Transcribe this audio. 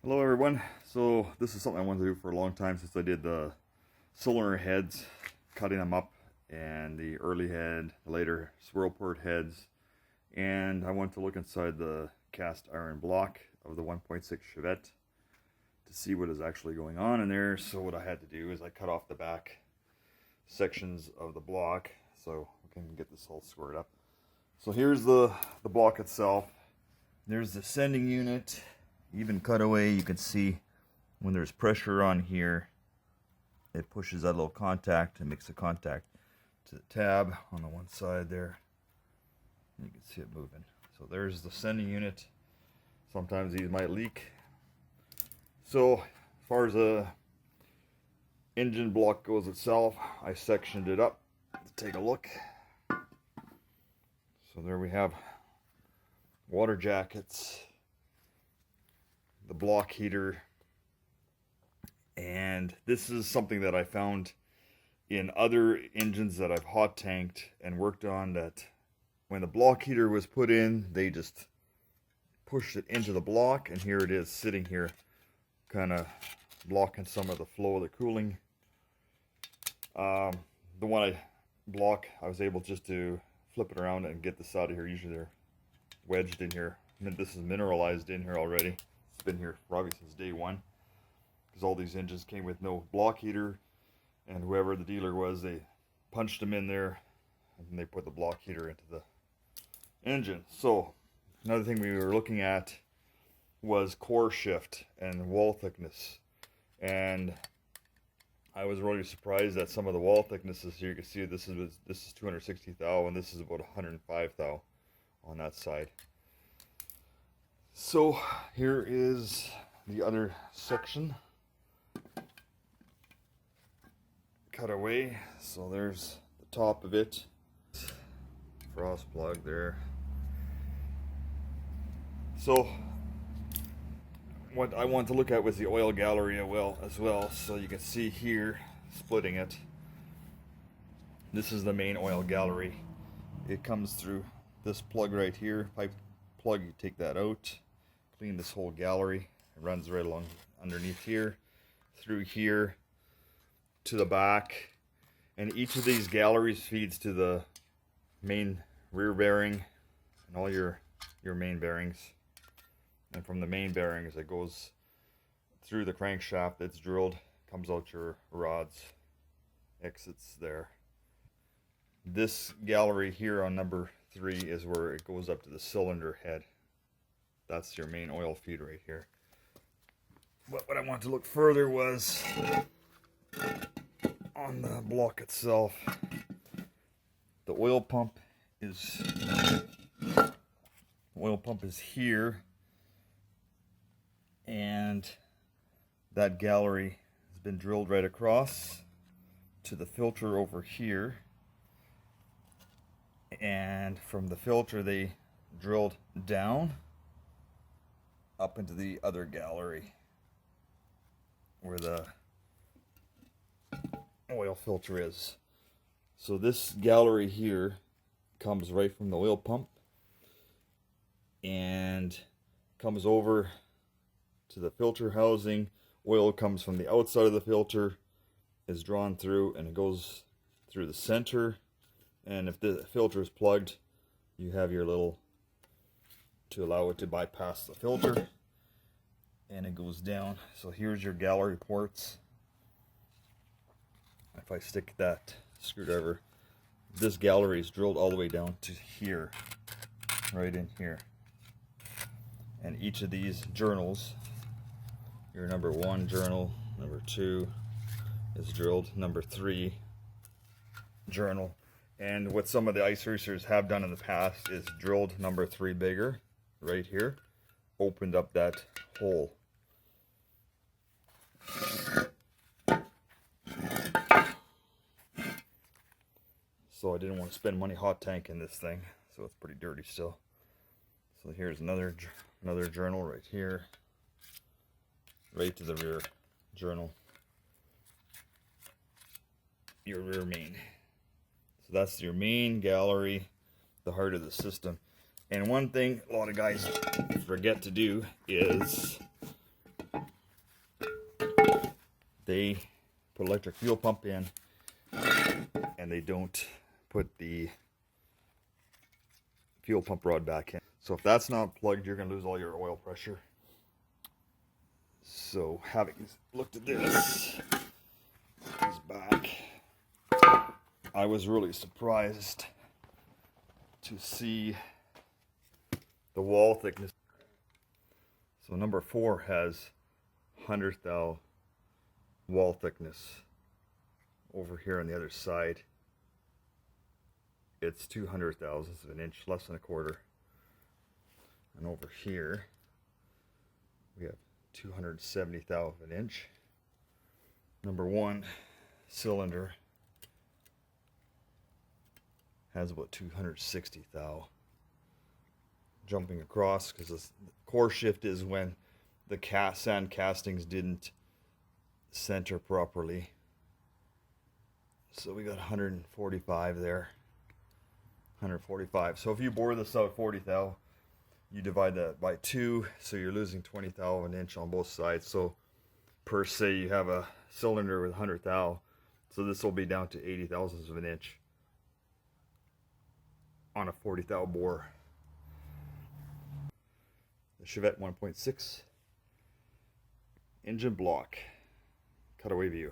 Hello everyone. So this is something I wanted to do for a long time since I did the cylinder heads, cutting them up, and the early head, the later swirl port heads. And I wanted to look inside the cast iron block of the 1.6 Chevette to see what is actually going on in there. So what I had to do is I cut off the back sections of the block so we can get this all squared up. So here's the block itself. There's the sending unit. Even cutaway, you can see when there's pressure on here, it pushes that little contact and makes a contact to the tab on the one side there. You can see it moving. So there's the sending unit. Sometimes these might leak. So as far as the engine block goes itself, I sectioned it up to take a look. So there we have water jackets, the block heater, and this is something that I found in other engines that I've hot tanked and worked on, that when the block heater was put in, they just pushed it into the block, and here it is sitting here kind of blocking some of the flow of the cooling. The one I was able just to flip it around and get this out of here. Usually they're wedged in here. I mean, this is mineralized in here already. It's been here probably since day one, because all these engines came with no block heater, and whoever the dealer was, they punched them in there and they put the block heater into the engine. So another thing we were looking at was core shift and wall thickness, and I was really surprised at some of the wall thicknesses here. You can see this is 260 thou, and this is about 105 thou on that side. So here is the other section cut away. So there's the top of it, frost plug there. So what I want to look at was the oil gallery as well. So you can see here, splitting it, this is the main oil gallery. It comes through this plug right here, pipe plug. You take that out, clean this whole gallery. It runs right along underneath here, through here to the back, and each of these galleries feeds to the main rear bearing and all your main bearings. And from the main bearings, it goes through the crankshaft that's drilled, comes out your rods, exits there. This gallery here on number 3 is where it goes up to the cylinder head. That's your main oil feed right here. But what I want to look further was on the block itself. The oil pump is here, and that gallery has been drilled right across to the filter over here, and from the filter they drilled down up into the other gallery where the oil filter is. So this gallery here comes right from the oil pump and comes over to the filter housing. Oil comes from the outside of the filter, is drawn through, and it goes through the center. And if the filter is plugged, you have your little to allow it to bypass the filter, and it goes down. So here's your gallery ports. If I stick that screwdriver, this gallery is drilled all the way down to here, right in here. And each of these journals, your number 1 journal, number 2 is drilled, number 3 journal. And what some of the ice racers have done in the past is drilled number 3 bigger right here, opened up that hole. So I didn't want to spend money hot tanking this thing, so it's pretty dirty still. So here's another journal right here, right to the rear journal, your rear main. So that's your main gallery, the heart of the system. And one thing a lot of guys forget to do is they put electric fuel pump in and they don't put the fuel pump rod back in. So if that's not plugged, you're going to lose all your oil pressure. So having looked at this, he's back. I was really surprised to see the wall thickness. So number 4 has 100th thou wall thickness. Over here on the other side, it's 200 thousandths of an inch, less than a quarter. And over here, we have 270 thou of an inch. Number 1 cylinder has about 260 thou. Jumping across, because the core shift is when the sand castings didn't center properly. So we got 145 there. 145. So if you bore this out 40 thou, you divide that by 2, so you're losing 20 thou of an inch on both sides. So per se, you have a cylinder with 100 thou, so this will be down to 80 thousandths of an inch on a 40 thou bore. The Chevette 1.6 engine block, cutaway view.